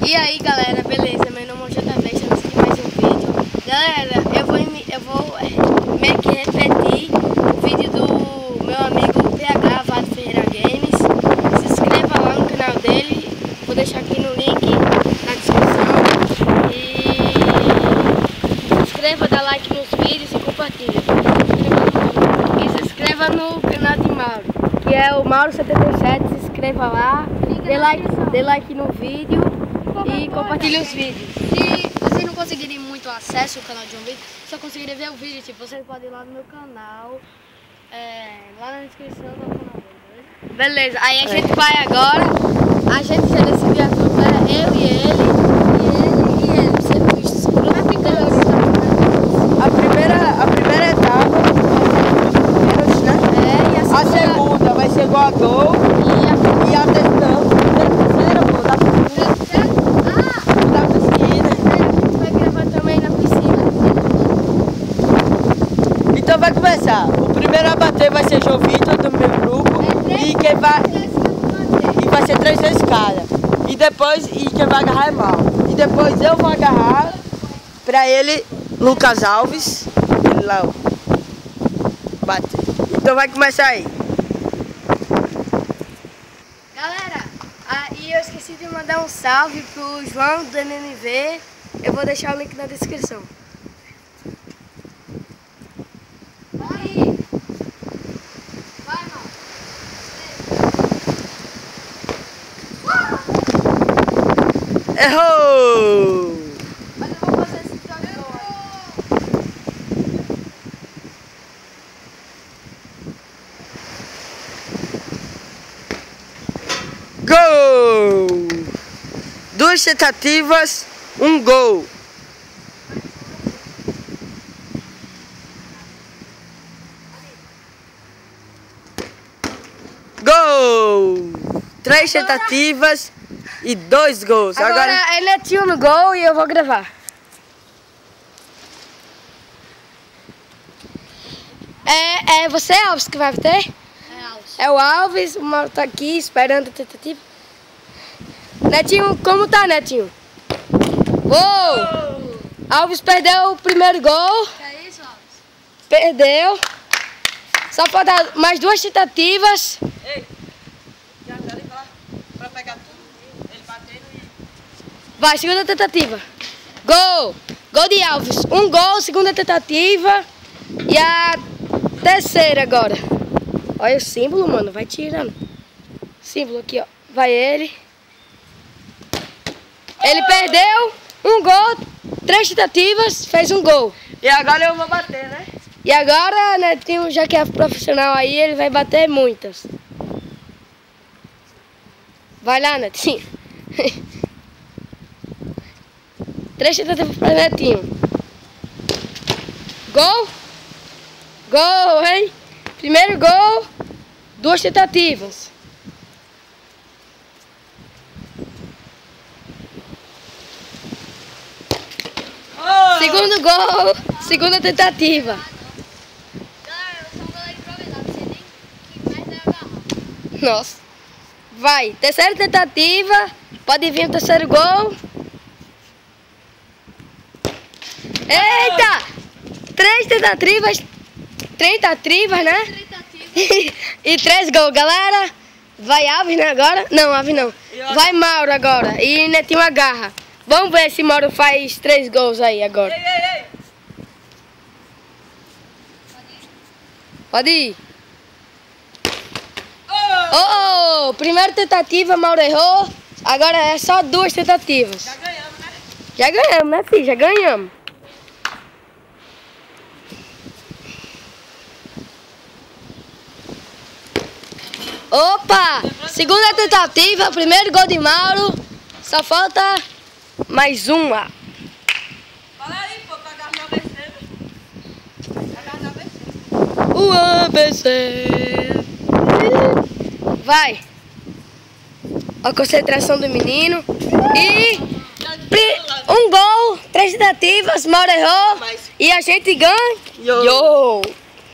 E aí galera, beleza? Meu nome é JV, estamos aqui em mais um vídeo. Galera, eu vou meio que repetir o vídeo do meu amigo PH, Vado Ferreira Games. Se inscreva lá no canal dele, vou deixar aqui no link na descrição. E se inscreva, dá like nos vídeos e compartilha. E se inscreva no canal de Mauro, que é o Mauro77, se inscreva lá, dê like no vídeo e compartilhe os vídeos. Se vocês não conseguirem muito acesso ao canal de um vídeo, só conseguirem ver o vídeo, tipo, vocês podem ir lá no meu canal, lá na descrição do canal dele, Beleza, aí a gente vai agora, a gente já decidiu a dupla, eu e ele. Você viu isso? A primeira etapa, né? E A segunda vai ser igual a gol. E a terceira, pô, da piscina. a gente vai gravar também na piscina. Então vai começar. O primeiro a bater vai ser João Vitor, do meu grupo. E vai ser 3 vezes cada. E quem vai agarrar é Mauro. E depois eu vou agarrar pra ele, Lucas Alves. Ele lá, ó. Bater. Então vai começar aí. Galera, e eu esqueci de mandar um salve pro João do MMV. Eu vou deixar o link na descrição. Vai, Mauro. Errou! Mas eu vou fazer esse jogo. Gol! 2 tentativas, 1 gol. Gol! 3 tentativas e 2 gols. Agora ele é tio no gol e eu vou gravar. É você, Alves, que vai ter? É o Alves, o Mauro tá aqui esperando a tentativa. Netinho, como tá, Netinho? Gol! Alves perdeu o primeiro gol. Que é isso, Alves? Perdeu. Só falta mais 2 tentativas. Ei, já ali pra pegar tudo, ele batendo e... Vai, segunda tentativa. Gol! Gol de Alves. 1 gol, segunda tentativa. E a terceira agora. Olha o símbolo, mano. Vai tirando. Símbolo aqui, ó. Vai ele. Ele perdeu. 1 gol, 3 tentativas, fez 1 gol. E agora eu vou bater, né? E agora, Netinho, já que é profissional aí, ele vai bater muitas. Vai lá, Netinho. 3 tentativas para Netinho. Gol. Gol, hein? Primeiro gol, 2 tentativas. Segundo gol, segunda tentativa. Galera, eu sou um goleiro improvisado, não sei nem que merda é agarrar. Nossa. Vai, terceira tentativa. Pode vir o terceiro gol. Eita! 3 tentativas. 3 tentativas, né? Tentativa. E 3 gols, galera. Vai Alves, né, agora? Não, Alves não. Vai Mauro agora. E Netinho agarra. Vamos ver se Mauro faz 3 gols aí agora. Ei! Pode ir. Oh! Primeira tentativa, Mauro errou. Agora é só 2 tentativas. Já ganhamos, né? Já ganhamos, né, filho? Já ganhamos. Opa! Segunda tentativa, primeiro gol de Mauro. Só falta mais uma. Fala aí, pô, pra agarrar no ABC. O ABC. Vai. A concentração do menino. E 1 gol, 3 tentativas, Mauro errou. E a gente ganha. Yo.